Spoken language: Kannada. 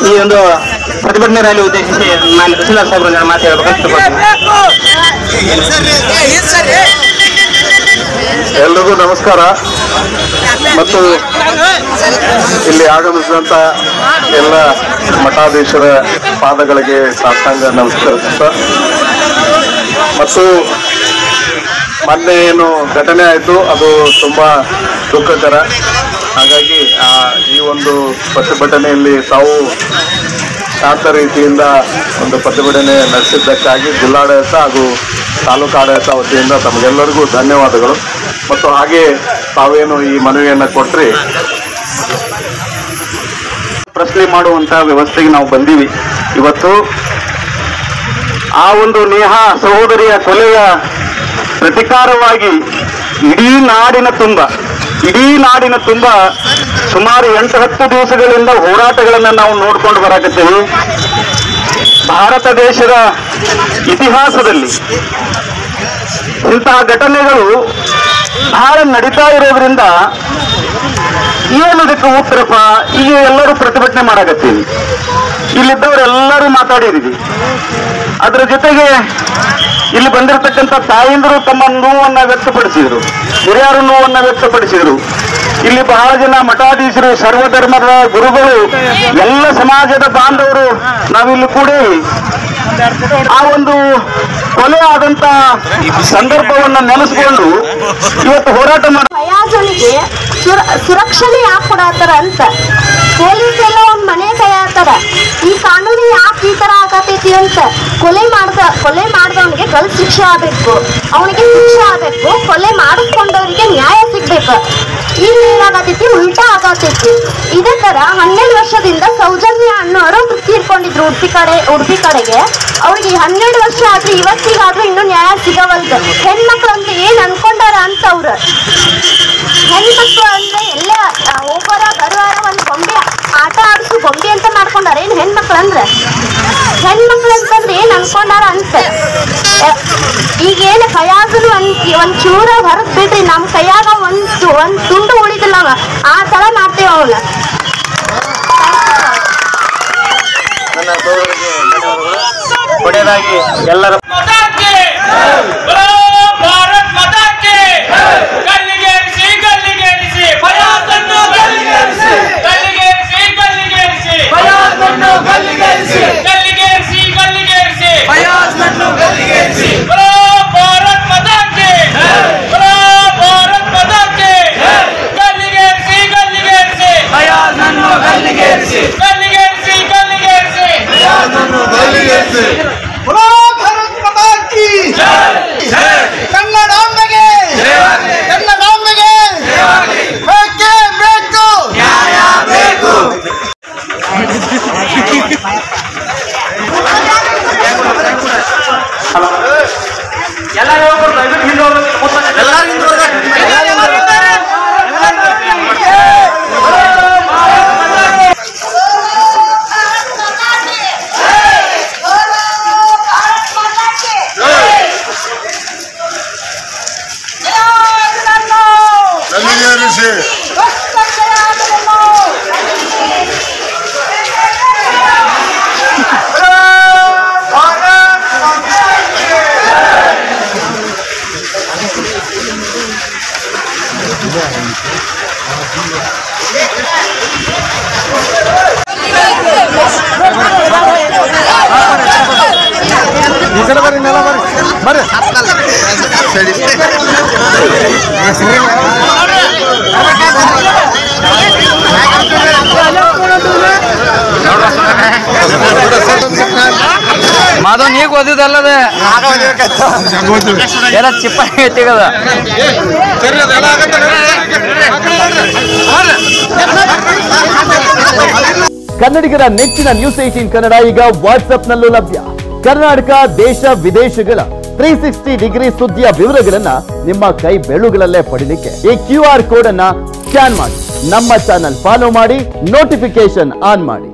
ಈ ಒಂದು ಪ್ರತಿಭಟನೆ ರ್ಯಾಲಿ ಉದ್ದೇಶಿಸಿ ಮಾನ್ಯ ತಹಸೀಲ್ದಾರ್ ಸಾಹೇಬ್ರ ಮಾತು ಹೇಳ್ಬೇಕಂತ ಎಲ್ರಿಗೂ ನಮಸ್ಕಾರ. ಮತ್ತು ಇಲ್ಲಿ ಆಗಮಿಸಿದಂತ ಎಲ್ಲ ಮಠಾಧೀಶರ ಪಾದಗಳಿಗೆ ಸಾಷ್ಟಾಂಗ ನಮಸ್ಕರಿಸುತ್ತ, ಮತ್ತು ಮೊನ್ನೆ ಏನು ಘಟನೆ ಆಯಿತು ಅದು ತುಂಬಾ ದುಃಖಕರ. ಹಾಗಾಗಿ ಈ ಒಂದು ಪ್ರತಿಭಟನೆಯಲ್ಲಿ ತಾವು ಶಾಂತ ರೀತಿಯಿಂದ ಒಂದು ಪ್ರತಿಭಟನೆ ನಡೆಸಿದ್ದಕ್ಕಾಗಿ ಜಿಲ್ಲಾಡಳಿತ ಹಾಗೂ ತಾಲೂಕು ಆಡಳಿತ ವತಿಯಿಂದ ತಮಗೆಲ್ಲರಿಗೂ ಧನ್ಯವಾದಗಳು. ಮತ್ತು ಹಾಗೆ ತಾವೇನು ಈ ಮನವಿಯನ್ನು ಕೊಟ್ರಿ, ಪ್ರಶ್ನೆ ಮಾಡುವಂತ ವ್ಯವಸ್ಥೆಗೆ ನಾವು ಬಂದೀವಿ. ಇವತ್ತು ಆ ಒಂದು ನೇಹಾ ಸಹೋದರಿಯ ಕೊಲೆಯ ಪ್ರತಿಕಾರವಾಗಿ ಇಡೀ ನಾಡಿನ ತುಂಬ ಸುಮಾರು 8-10 ದಿವಸಗಳಿಂದ ಹೋರಾಟಗಳನ್ನು ನಾವು ನೋಡ್ಕೊಂಡು ಬರಾಕತ್ತೀವಿ. ಭಾರತ ದೇಶದ ಇತಿಹಾಸದಲ್ಲಿ ಇಂತಹ ಘಟನೆಗಳು ಬಹಳ ನಡೀತಾ ಇರೋದ್ರಿಂದ ಏನದಕ್ಕೆ ಉತ್ತರಪ್ಪ, ಈಗ ಎಲ್ಲರೂ ಪ್ರತಿಭಟನೆ ಮಾಡಾಕತ್ತೀವಿ. ಇಲ್ಲಿದ್ದವರೆಲ್ಲರೂ ಮಾತಾಡಿದೀವಿ. ಅದರ ಜೊತೆಗೆ ಇಲ್ಲಿ ಬಂದಿರತಕ್ಕಂಥ ತಾಯಂದಿರು ತಮ್ಮ ನೋವನ್ನು ವ್ಯಕ್ತಪಡಿಸಿದರು, ಹಿರಿಯರು ನೋವನ್ನು ವ್ಯಕ್ತಪಡಿಸಿದರು. ಇಲ್ಲಿ ಬಹಳ ಜನ ಮಠಾಧೀಶರು, ಸರ್ವಧರ್ಮದ ಗುರುಗಳು, ಎಲ್ಲ ಸಮಾಜದ ಬಾಂಧವರು ನಾವಿಲ್ಲಿ ಕೂಡಿ ಆ ಒಂದು ಕೊಲೆ ಆದಂತ ಸಂದರ್ಭವನ್ನು ನೆನೆಸ್ಕೊಂಡು ಇವತ್ತು ಹೋರಾಟ ಮಾಡಿ ಫಯಾಜನಿಗೆ ಸುರಕ್ಷಣೆ ಯಾಕೆ ಕೊಡತ್ತಾರ ಅಂತ ಪೊಲೀಸ್ ಎಲ್ಲ ಒಂದ್ ಮನೆ ಕೈಯಾತಾರ. ಈ ಕಾನೂನು ಯಾಕೆ ಈ ತರ ಆಗತೈತಿ ಅಂತ ಕೊಲೆ ಮಾಡ್ದವನಿಗೆ ಗಲ್ಫ್ ಶಿಕ್ಷೆ ಆಗ್ಬೇಕು, ಅವನಿಗೆ ಶಿಕ್ಷೆ ಆಗ್ಬೇಕು, ಕೊಲೆ ಮಾಡಿಸ್ಕೊಂಡವರಿಗೆ ನ್ಯಾಯ ಸಿಗ್ಬೇಕು. ಈಗ ಏನಾಗತೈತಿ, ಉಲ್ಟಾ ಆಗತೈತಿ. ಇದೇ ತರ 12 ವರ್ಷದಿಂದ ಸೌಜನ್ಯ ಅನ್ನೋರು ತೀರ್ಕೊಂಡಿದ್ರು ಉಡುಪಿ ಕಡೆಗೆ. ಅವ್ರಿಗೆ 12 ವರ್ಷ ಆದ್ರೂ ಇವತ್ತಿಗಾದ್ರೂ ಇನ್ನೂ ನ್ಯಾಯ ಸಿಗವಲ್ದು. ಹೆಣ್ಮಕ್ಳು ಅಂತ ಏನ್ ಅನ್ಕೊಂಡಾರ ಅಂತ ಅವ್ರು. ಹೆಣ್ಮಕ್ಳು ಅಂದ್ರೆ ಎಲ್ಲ ಹೋಗೋರ ಬರುವಾರ ಒಂದು ಗೊಂಬೆ ಆಟ ಆಡಿಸು ಗೊಂಬೆ ಅಂತ ಮಾಡ್ಕೊಂಡಾರ. ಏನ್ ಹೆಣ್ಮಕ್ಳು ಅಂತಂದ್ರೆ ಏನ್ ಅನ್ಕೊಂಡಾರ ಅಂತ. ಈಗೇನು ಫಯಾಜನು ಒಂದ್ ಚೂರ ಹೊರಗ್ ಬಿಡ್ರಿ, ನಮ್ ಕೈಯಾಗ ಒಂದ್ ತುಂಡು ಉಳಿದಿಲ್ಲ, ಆ ತರ ಮಾಡ್ತೇವ ಅವನ್ನ. ನನ್ನ ಸೋದರಿಗೆ ಧನ್ಯವಾದಗಳು. ಕೊನೆಯದಾಗಿ ಎಲ್ಲರ ಮಾಧವ್ ನೀಗ ಓದಿದಲ್ಲದ ಎಲ್ಲ ಚಿಪ್ಪ ತೆಗದ ಕನ್ನಡಿಗರ ನೆಚ್ಚಿನ ನ್ಯೂಸ್ 18 ಕನ್ನಡ ಈಗ ವಾಟ್ಸ್ಆಪ್ನಲ್ಲೂ ಲಭ್ಯ. ಕರ್ನಾಟಕ, ದೇಶ ವಿದೇಶಗಳ 360 ಡಿಗ್ರಿ ಸುದ್ದಿಯ ವಿವರಗಳನ್ನ ನಿಮ್ಮ ಕೈ ಬೆರಳುಗಳಲ್ಲೇ ಪಡಿಲಿಕ್ಕೆ ಈ QR ಕೋಡ್ ಅನ್ನ ಸ್ಕ್ಯಾನ್ ಮಾಡಿ, ನಮ್ಮ ಚಾನಲ್ ಫಾಲೋ ಮಾಡಿ, ನೋಟಿಫಿಕೇಶನ್ ಆನ್ ಮಾಡಿ.